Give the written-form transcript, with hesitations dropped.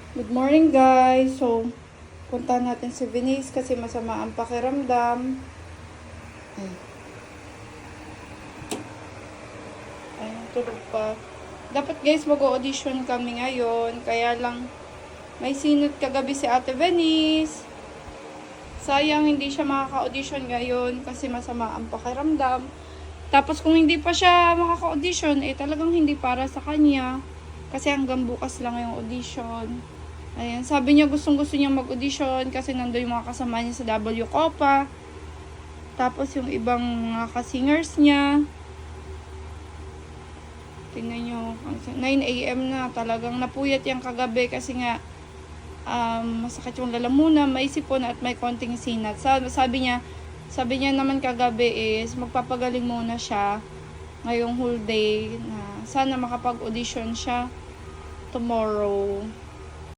Good morning guys. So, punta natin si Venice kasi masama ang pakiramdam. Ay, tulog pa. Dapat guys mag-audition kami ngayon. Kaya lang may sinot kagabi si Ate Venice. Sayang hindi siya makaka-audition ngayon kasi masama ang pakiramdam. Tapos kung hindi pa siya makaka-audition, talagang hindi para sa kanya. Kasi hanggang bukas lang yung audition. Ayan, sabi niya gustong-gusto niya mag-audition kasi nandoon yung mga kasama niya sa W Copa. Tapos yung ibang mga kasingers niya. Tingnan niyo, 9 AM na, talagang napuyat yung kagabi kasi nga masakit yung lalamunan, may sipon at may konting sinat. Sabi niya naman kagabi is magpapagaling muna siya ngayong whole day na sana makapag-audition siya tomorrow.